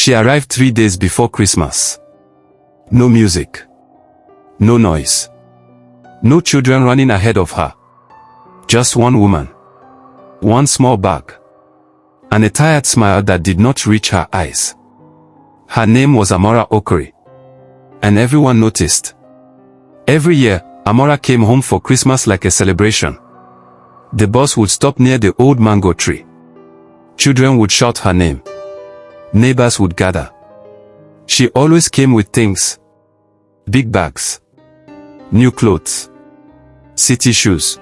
She arrived 3 days before Christmas. No music. No noise. No children running ahead of her. Just one woman. One small bag. And a tired smile that did not reach her eyes. Her name was Amara Okori. And everyone noticed. Every year, Amara came home for Christmas like a celebration. The bus would stop near the old mango tree. Children would shout her name. Neighbors would gather. She always came with things. Big bags. New clothes. City shoes.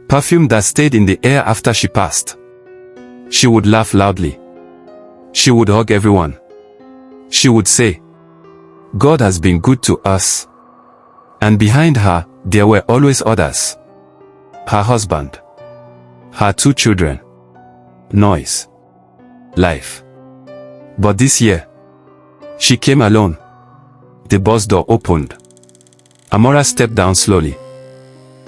Perfume that stayed in the air after she passed. She would laugh loudly. She would hug everyone. She would say, "God has been good to us." And behind her, there were always others. Her husband. Her 2 children. Noise. Life. But this year, she came alone. The bus door opened. Amara stepped down slowly.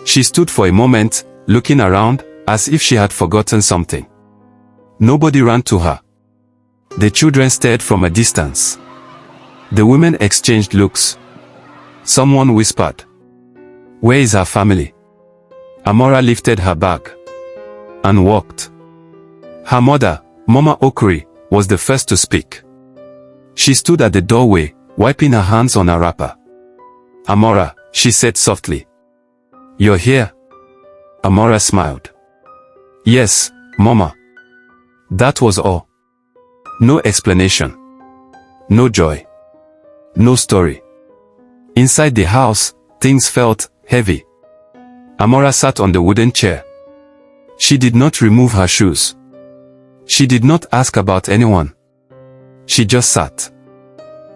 She stood for a moment, looking around, as if she had forgotten something. Nobody ran to her. The children stared from a distance. The women exchanged looks. Someone whispered, "Where is her family?" Amara lifted her bag and walked. Her mother, Mama Okori, was the first to speak. She stood at the doorway, wiping her hands on her wrapper. "Amara," she said softly. "You're here?" Amara smiled. "Yes, Mama." That was all. No explanation. No joy. No story. Inside the house, things felt heavy. Amara sat on the wooden chair. She did not remove her shoes. She did not ask about anyone. She just sat.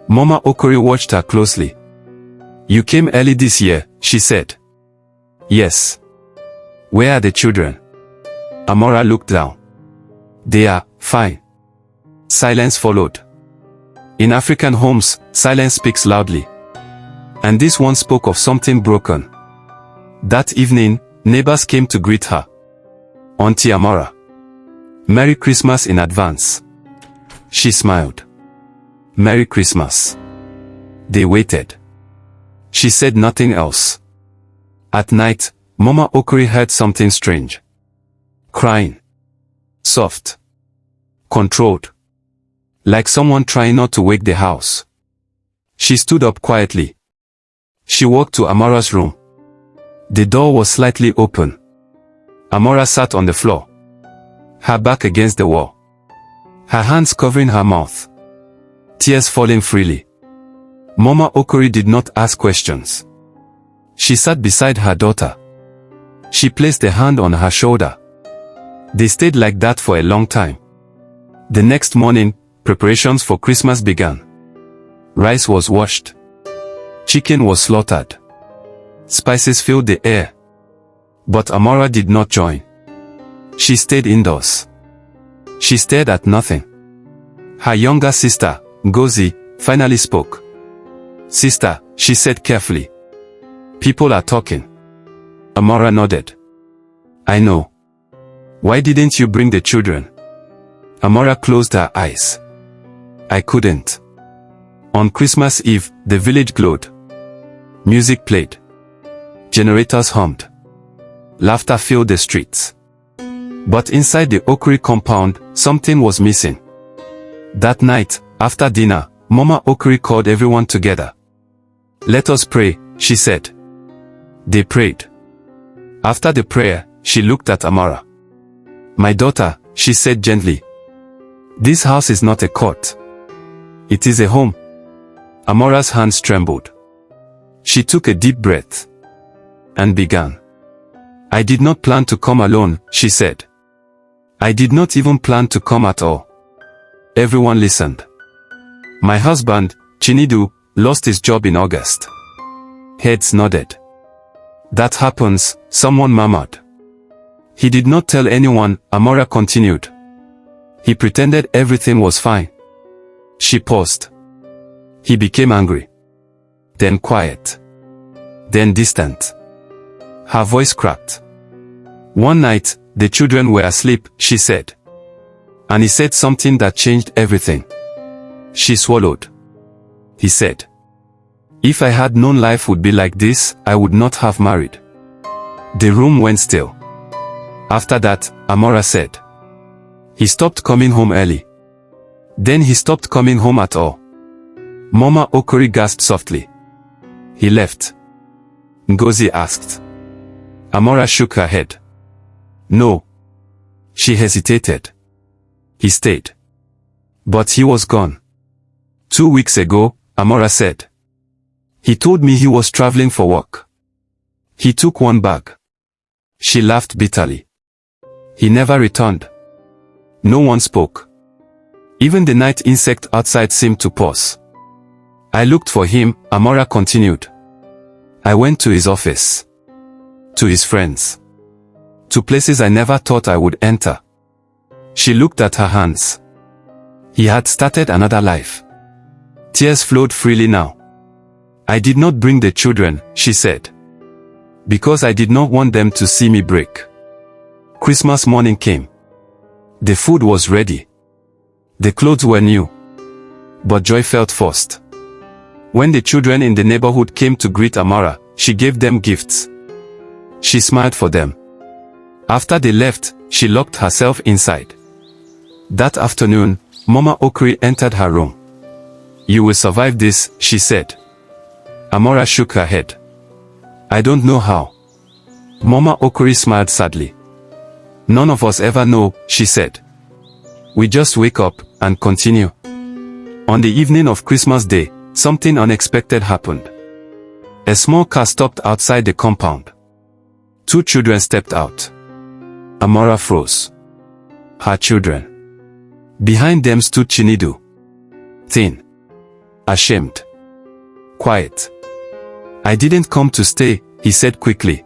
Mama Okori watched her closely. "You came early this year," she said. "Yes." "Where are the children?" Amara looked down. "They are fine." Silence followed. In African homes, silence speaks loudly. And this one spoke of something broken. That evening, neighbors came to greet her. "Auntie Amara. Merry Christmas in advance." She smiled. "Merry Christmas." They waited. She said nothing else. At night, Mama Okori heard something strange. Crying. Soft. Controlled. Like someone trying not to wake the house. She stood up quietly. She walked to Amara's room. The door was slightly open. Amara sat on the floor. Her back against the wall. Her hands covering her mouth. Tears falling freely. Mama Okori did not ask questions. She sat beside her daughter. She placed a hand on her shoulder. They stayed like that for a long time. The next morning, preparations for Christmas began. Rice was washed. Chicken was slaughtered. Spices filled the air. But Amara did not join. She stayed indoors. She stared at nothing. Her younger sister, Ngozi, finally spoke. "Sister," she said carefully. "People are talking." Amara nodded. "I know. Why didn't you bring the children?" Amara closed her eyes. "I couldn't." On Christmas Eve, the village glowed. Music played. Generators hummed. Laughter filled the streets. But inside the Okori compound, something was missing. That night, after dinner, Mama Okori called everyone together. "Let us pray," she said. They prayed. After the prayer, she looked at Amara. "My daughter," she said gently. "This house is not a court. It is a home." Amara's hands trembled. She took a deep breath. And began. "I did not plan to come alone," she said. "I did not even plan to come at all." Everyone listened. "My husband, Chinedu, lost his job in August." Heads nodded. "That happens," someone murmured. "He did not tell anyone," Amara continued. "He pretended everything was fine." She paused. "He became angry. Then quiet. Then distant." Her voice cracked. "One night, the children were asleep," she said. "And he said something that changed everything." She swallowed. He said, "If I had known life would be like this, I would not have married." The room went still. After that, Amara said, "He stopped coming home early. Then he stopped coming home at all." Mama Okori gasped softly. "He left?" Ngozi asked. Amara shook her head. "No." She hesitated. "He stayed. But he was gone 2 weeks ago," Amara said. "He told me he was traveling for work. He took one bag." She laughed bitterly. "He never returned." No one spoke. Even the night insect outside seemed to pause. "I looked for him," Amara continued. "I went to his office. To his friends. To places I never thought I would enter." She looked at her hands. He had started another life. Tears flowed freely now. "I did not bring the children," she said, "because I did not want them to see me break." Christmas morning came. The food was ready. The clothes were new. But joy felt forced. When the children in the neighborhood came to greet Amara, she gave them gifts. She smiled for them. After they left, she locked herself inside. That afternoon, Mama Okri entered her room. "You will survive this," she said. Amara shook her head. "I don't know how." Mama Okri smiled sadly. "None of us ever know," she said. "We just wake up and continue." On the evening of Christmas Day, something unexpected happened. A small car stopped outside the compound. 2 children stepped out. Amara froze. Her children. Behind them stood Chinidu. Thin. Ashamed. Quiet. "I didn't come to stay," he said quickly.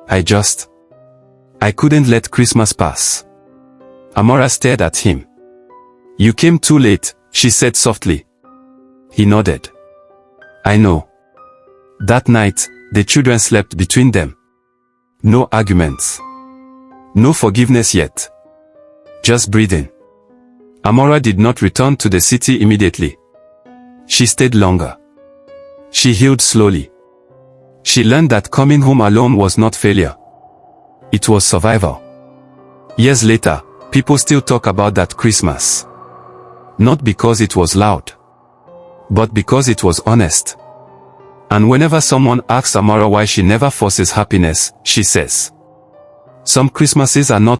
I couldn't let Christmas pass." Amara stared at him. "You came too late," she said softly. He nodded. "I know." That night, the children slept between them. No arguments. No forgiveness yet. Just breathing. Amara did not return to the city immediately. She stayed longer. She healed slowly. She learned that coming home alone was not failure. It was survival. Years later, people still talk about that Christmas. Not because it was loud, but because it was honest. And whenever someone asks Amara why she never forces happiness, she says, "Some Christmases are not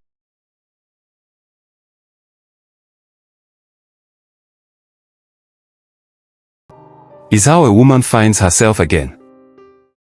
is how a woman finds herself again."